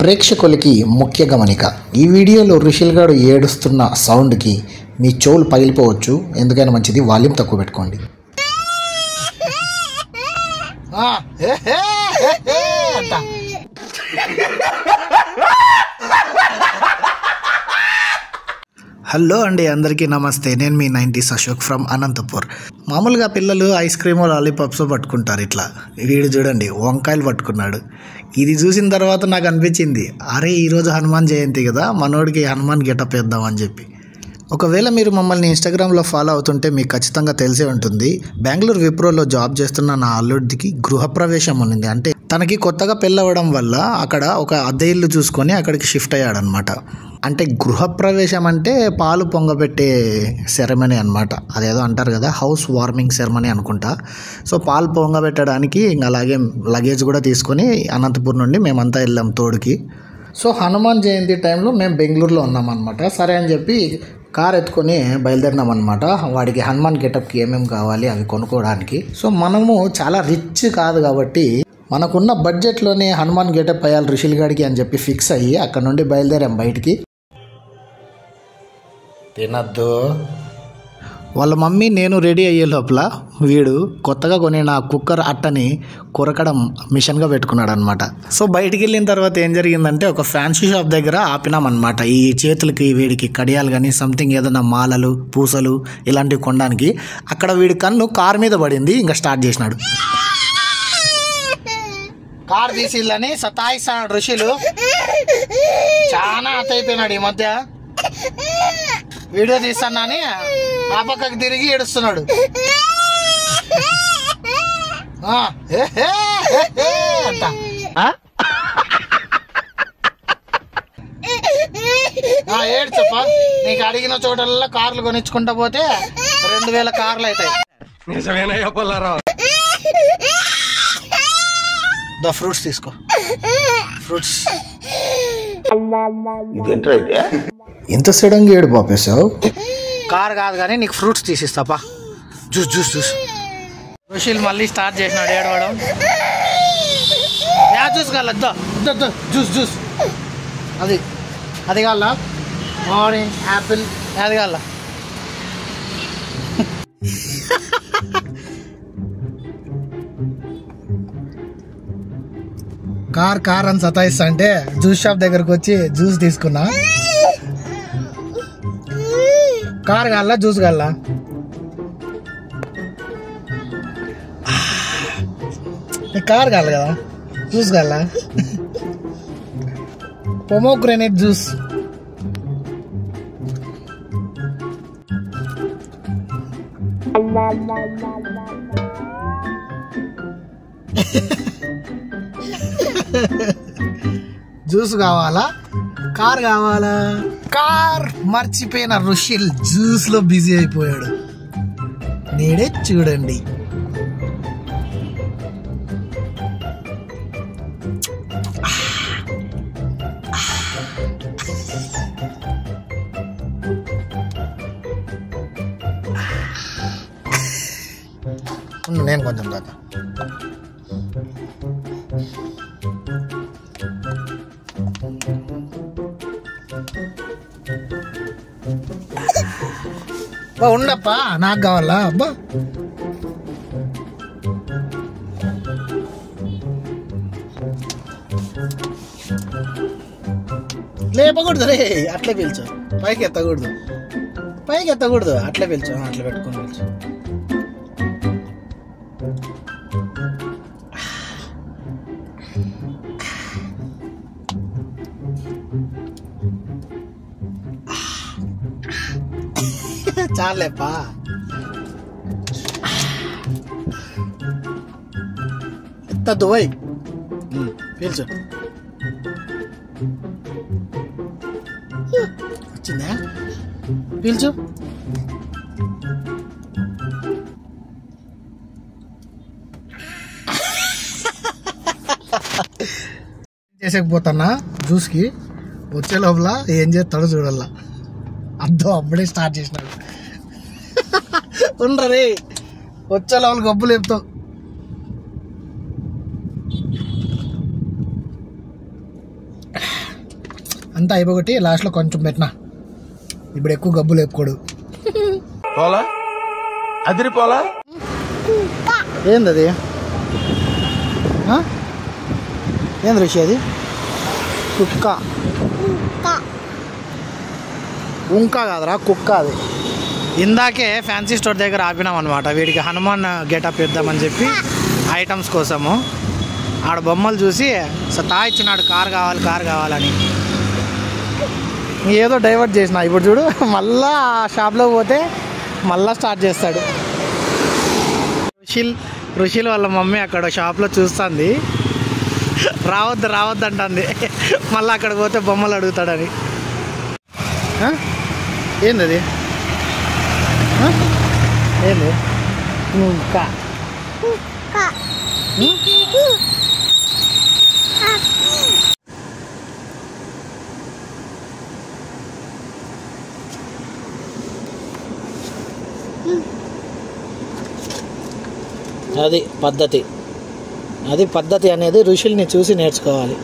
ప్రేక్షకులకి ముఖ్య గమనిక, ఈ వీడియోలో రిషిల్ గారు ఏడుస్తున్న సౌండ్కి మీ చెవులు పగిలిపోవచ్చు. ఎందుకైనా మంచిది వాల్యూమ్ తక్కువ పెట్టుకోండి. హలో అండి, అందరికీ నమస్తే. నేను మీ 90s అశోక్ ఫ్రమ్ అనంతపూర్. మామూలుగా పిల్లలు ఐస్ క్రీమ్ లాలీపాప్స్ పట్టుకుంటారు. ఇట్లా వీడు చూడండి వంకాయలు పట్టుకున్నాడు. ఇది చూసిన తర్వాత నాకు అనిపించింది, అరే ఈరోజు హనుమాన్ జయంతి కదా, మనోడికి హనుమాన్ గెటప్ వేద్దామని చెప్పి. ఒకవేళ మీరు మమ్మల్ని ఇన్స్టాగ్రామ్లో ఫాలో అవుతుంటే మీకు ఖచ్చితంగా తెలిసే ఉంటుంది, బెంగళూరు విప్రోలో జాబ్ చేస్తున్న నా అల్లుడికి గృహప్రవేశం ఉంది. అంటే తనకి కొత్తగా పెళ్ళవడం వల్ల అక్కడ ఒక అద్దె ఇల్లు చూసుకొని అక్కడికి షిఫ్ట్ అయ్యాడనమాట. అంటే గృహప్రవేశం అంటే పాలు పొంగబెట్టే సెరమనీ అనమాట. అదేదో అంటారు కదా, హౌస్ వార్మింగ్ సెరమనీ అనుకుంటా. సో పాలు పొంగబెట్టడానికి ఇంకా అలాగే లగేజ్ కూడా తీసుకొని అనంతపూర్ నుండి మేమంతా వెళ్ళాం తోడుకి. సో హనుమాన్ జయంతి టైంలో మేము బెంగళూరులో ఉన్నామన్నమాట. సరే అని చెప్పి కార్ ఎత్తుకొని బయలుదేరినాం అనమాట. వాడికి హనుమాన్ గెటప్కి ఏమేమి కావాలి అవి కొనుక్కోవడానికి. సో మనము చాలా రిచ్ కాదు కాబట్టి మనకున్న బడ్జెట్లోనే హనుమాన్ గెటప్ అయ్యాలి రిషిల్ గాడికి అని చెప్పి ఫిక్స్ అయ్యి అక్కడ నుండి బయలుదేరాం బయటికి. తినద్దు వాళ్ళ మమ్మీ నేను రెడీ అయ్యే లోపల వీడు కొత్తగా కొనిన కుక్కర్ అట్టని కొరకడం మిషన్గా పెట్టుకున్నాడు అనమాట. సో బయటికి వెళ్ళిన తర్వాత ఏం జరిగిందంటే ఒక ఫ్యాన్సీ షాప్ దగ్గర ఆపినామన్నమాట. ఈ చేతులకి వీడికి కడియాలు కానీ సంథింగ్ ఏదైనా మాలలు పూసలు ఇలాంటివి కొనడానికి. అక్కడ వీడి కన్ను కార్ మీద పడింది. ఇంకా స్టార్ట్ చేసినాడు. కార్ తీసిల్లని సతాయిస్తాడు ఋషులు. చాలా అతయిపోయినాడు ఈ మధ్య. వీడియో తీస్తానని ఆ పక్కకి తిరిగి ఏడుస్తున్నాడు. ఏడ్చప్ప, నీకు అడిగిన చోటల్లా కార్లు కొనిచ్చుకుంటా పోతే 2000 కార్లు అవుతాయి. ఫ్రూట్స్ తీసుకో. ఫ్రూట్స్ ఎంత సడన్గా ఏడు పాపేసావు. కార్ కాదు కానీ నీకు ఫ్రూట్స్ తీసిస్తాపా. Juice juice juice. రుషిల్ మళ్ళీ స్టార్ట్ చేసినాడు ఏడవడం. యా జ్యూస్ కాల జ్యూస్ జ్యూస్. అది కాల ఆరెంజ్ యాపిల్ అది కాల. కార్ అని సతాయిస్తా అంటే జ్యూస్ షాప్ దగ్గరకు వచ్చి జ్యూస్ తీసుకున్నా. కార్ కావాలా జ్యూస్ కావాలా? కార్ కావాలి కదా, జ్యూస్ కావాలా? Pomegranate juice. జ్యూస్ కావాలా? కార్ కావాలా? కార్ మర్చిపోయిన రుషిల్ జ్యూస్ లో బిజీ అయిపోయాడు. నేడే చూడండి. నేను కొంచెం దాకా ఉండప్పా, నాకు కావాలా? అబ్బా లేపకూడదు రే, అట్లే పిలుచు. పైకి ఎత్తకూడదు, అట్లే పిలుచు. అట్లా పెట్టుకొని పిలుచు. చాలేపా. దుబాయ్ పీల్చు. వచ్చిందా? పీల్చు. చేసేకపోతున్నా జ్యూస్కి. వచ్చే లోపల ఏం చేస్తాడో చూడాల. అద్దం అప్పుడే స్టార్ట్ చేసినాడు. ఉండరే వచ్చే లోపల గబ్బులు చెప్తావు. అంతా అయిపోగొట్టి లాస్ట్లో కొంచెం పెట్టినా. ఇప్పుడు ఎక్కువ గబ్బులు లేపుకోడు. అదిరిపోలా ఏంది ఏంది ఋషి అది? కుక్క. ఉంక కాదురా, కుక్క అది. ఇందాకే ఫ్యాన్సీ స్టోర్ దగ్గర ఆపినాం అనమాట. వీడికి హనుమాన్ గెటప్ ఇద్దామని చెప్పి ఐటమ్స్ కోసము. ఆడ బొమ్మలు చూసి సతా ఇచ్చినాడు, కారు కావాలని. ఏదో డైవర్ట్ చేసిన. ఇప్పుడు చూడు మళ్ళా షాప్లో పోతే మళ్ళా స్టార్ట్ చేస్తాడు. రుషిల్ వాళ్ళ మమ్మీ అక్కడ షాప్లో చూస్తుంది. రావద్దు అంటుంది. మళ్ళీ అక్కడ పోతే బొమ్మలు అడుగుతాడని. ఏంది అది? ఏంది? ఇంకా అది పద్ధతి అనేది ఋషుల్ని చూసి నేర్చుకోవాలి.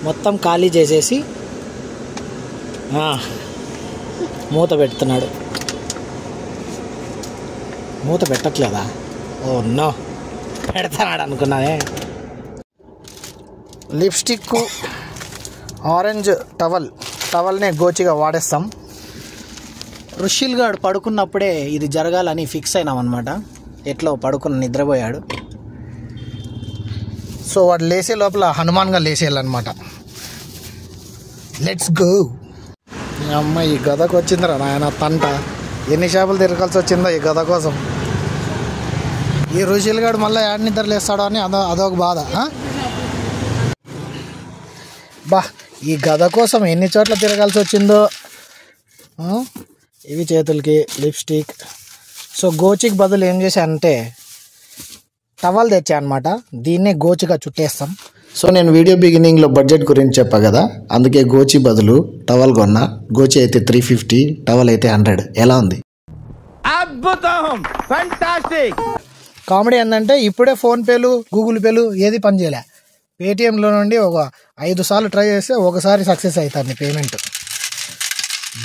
మొత్తం ఖాళీ చేసేసి మూత పెడుతున్నాడు. మూత పెట్టట్లేదా? ఓ నో, పెడతాడు అనుకున్నానే. Lipstick, orange టవల్నే గోచిగా వాడేస్తాం. ఋషిల్ గాడు పడుకున్నప్పుడే ఇది జరగాలని ఫిక్స్ అయినామన్నమాట. ఎట్లో నిద్రపోయాడు. సో వాడు లేసే లోపల హనుమాన్గా లేసేయాలన్నమాట. Let's go. అమ్మ ఈ గదకు వచ్చిందిరా నాయన తంట. ఎన్ని షాపులు తిరగాల్సి వచ్చిందో ఈ గద కోసం. ఈ ఋషిల్ గాడు మళ్ళీ యాడ్ నిద్ర లేస్తాడో అని అదొక బాధ. ఈ గద కోసం ఎన్ని చోట్ల తిరగాల్సి వచ్చిందో. ఇవి చేతులకి లిప్స్టిక్. సో గోచికి బదులు ఏం చేశానంటే టవల్ తెచ్చా అనమాట. దీన్నే గోచిగా చుట్టేస్తాం. సో నేను వీడియో బిగినింగ్లో బడ్జెట్ గురించి చెప్పా కదా, అందుకే గోచి బదులు టవల్ కొన్నా. గోచి అయితే 350, టవల్ అయితే 100. ఎలా ఉంది? కామెడీ ఏంటంటే ఇప్పుడే ఫోన్పేలు, గూగుల్ పేలు ఏది పనిచేయలే. పేటిఎంలో నుండి ఒక 5 సార్లు ట్రై చేస్తే ఒకసారి సక్సెస్ అవుతుంది పేమెంట్.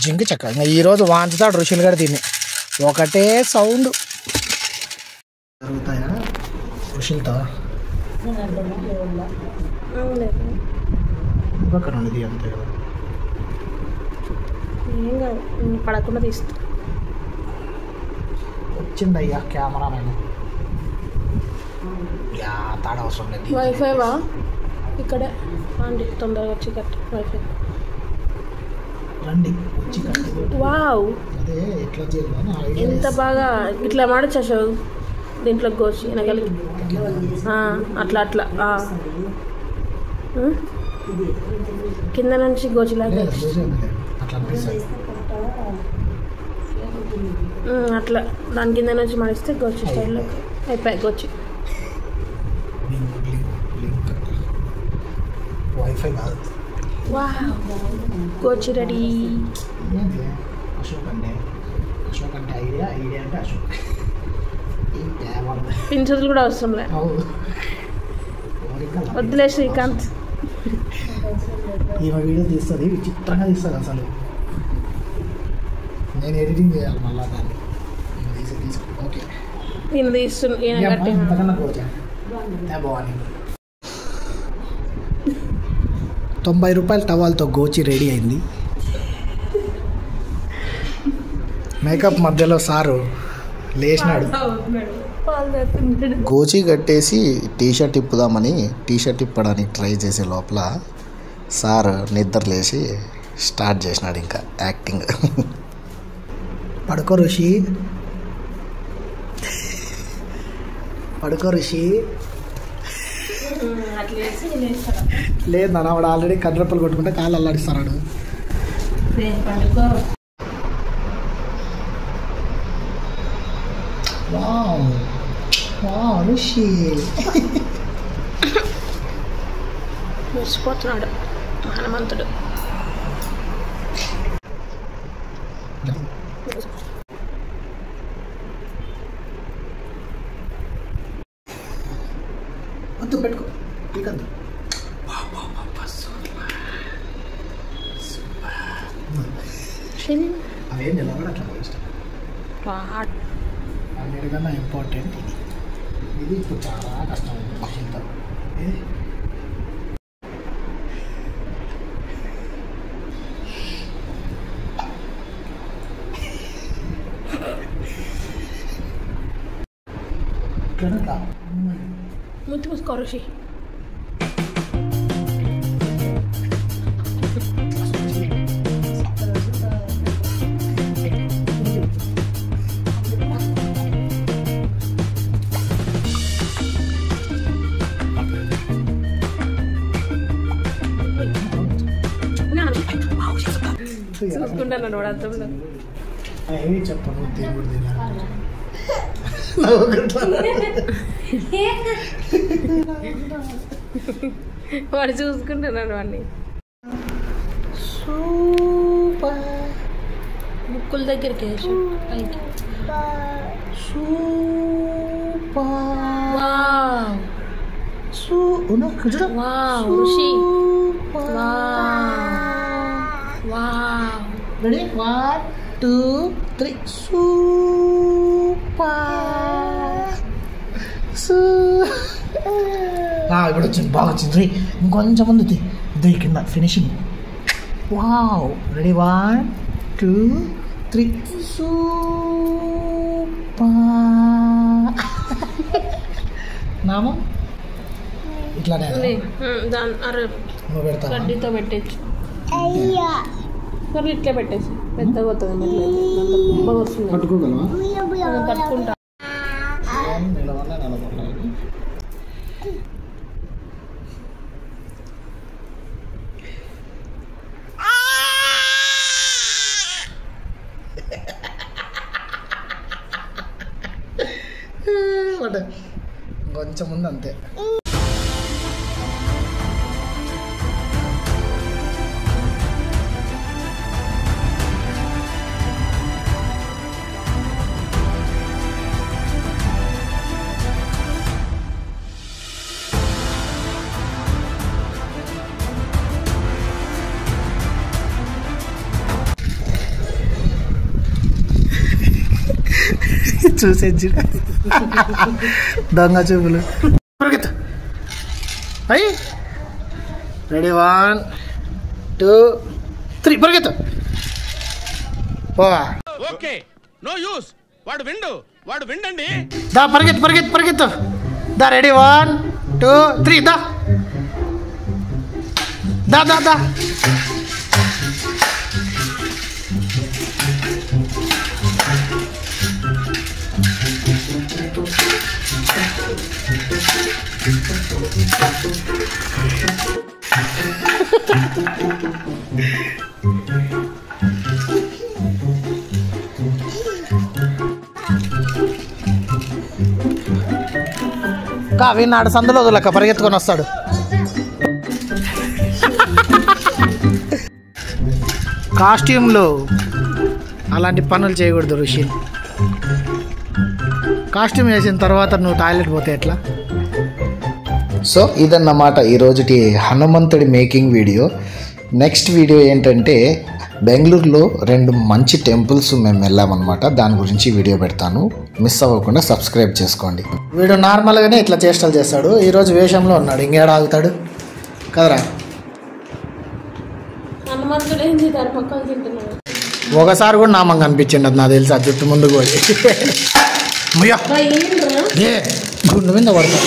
జింకి చక్క. ఇంకా ఈరోజు వాంచుతాడు ఋషులు గారు దీన్ని. ఒకటే సౌండ్ జరుగుతాయా ఋషులతో? ఇంకొకది అంతే కదా, పడకుండా తీస్తా. వచ్చిందయ్యా కెమెరా నేను. తాడ అవసరం లేదు. వైఫైవా ఇక్కడే రండి, తొందరగా వచ్చి కట్టు వైఫై. రండి వచ్చి కట్టు. వావ్, అదే ఎట్లా చేయాలి ఎంత బాగా ఇట్లా మాడచ్చు దీంట్లో గోచి వెనకాలకి అట్లా కింద నుంచి గోచిలాగా అట్లా దాని కింద నుంచి మడిస్తే గోచి స్టైల్లో అయిపోయి గోచి. వైఫై కాదు, గోచి రెడీ. అశోక్ అంటే ఐడియా అంటే అశోక్. పిన్సులు కూడా అవసరం లే, వద్దులే శ్రీకాంత్. ఈమె వీడియో తీస్తుంది, విచిత్రంగా తీస్తుంది అసలు. నేను ఎడిటింగ్ చేయాలి మళ్ళీ దాన్ని. ఓకే నేను తీస్తున్నా. 90 రూపాయల టవాల్తో గోచి రెడీ అయింది. మేకప్ మధ్యలో సారు లేచినాడు. గోచి కట్టేసి టీషర్ట్ ఇప్పుదామని టీషర్ట్ ఇప్పడానికి ట్రై చేసే లోపల సార్ నిద్ర లేచి స్టార్ట్ చేసినాడు ఇంకా యాక్టింగ్. పడుకో ఋషి, లేదు నాన్న, వాడు ఆల్రెడీ కర్రప్పలు కొట్టుకుంటే కాళ్ళు అల్లాడిస్తున్నాడు. ఋషి మురిసిపోతున్నాడు హనుమంతుడు. వద్దు పెట్టుకో. పీకద్దు. అవేం నిలబడి అట్లా ఇష్టం. అన్నిటికన్నా ఇంపార్టెంట్ ఇది ఇప్పుడు చాలా కష్టం మషిన్తో. Muito mais coragem. చూసుకుంటాను అర్థంలో ఏమి చెప్పను దేవుడు వాడు చూసుకుంటున్నాడు వాడిని. ముక్కుల దగ్గరికి పైకి. ఋషి రెడీ 1 2 3 ఇప్పుడు వచ్చింది, బాగా వచ్చింది. ఇంకొంచెం ముందు ఇది కింద ఫినిషింగ్. వావ్. రెడీ 1 2 3 నామం ఇట్లానే నువ్వు పెడతా గడ్డితో పెట్టచ్చు. మరి ఇట్లా పెట్టేసి పెద్దగా అవుతుంది. పట్టుకోగలవా? పట్టుకుంటా. కొంచెం ముందు అంతే. చూసేది దొంగ చూపులు. పరిగెత్తు. అయ్యి రెడీ 1 2 3 పరిగెత్తు. Okay no use. వాడు విండండి. దా పరిగెత్తు. దా రెడీ 1 2 3 దా. వీనాడు సందులో వదులక పరిగెత్తుకొని వస్తాడు. కాస్ట్యూమ్లో అలాంటి పనులు చేయకూడదు ఋషి. కాస్ట్యూమ్ వేసిన తర్వాత నువ్వు టాయిలెట్ పోతే ఎట్లా? సో ఇదన్నమాట ఈరోజుటి హనుమంతుడి మేకింగ్ వీడియో. నెక్స్ట్ వీడియో ఏంటంటే బెంగళూరులో 2 మంచి టెంపుల్స్ మేము వెళ్ళామన్నమాట. దాని గురించి వీడియో పెడతాను, మిస్ అవ్వకుండా సబ్స్క్రైబ్ చేసుకోండి. వీడు నార్మల్గానే ఇట్లా చేష్టలు చేస్తాడు. ఈరోజు వేషంలో ఉన్నాడు, ఇంకేడ ఆగుతాడు కదరా. ఒకసారి కూడా నామంగా అనిపించింది అది నాకు తెలిసి. ఆ జుట్టు ముందు కూడా గుండు మీద పడతా.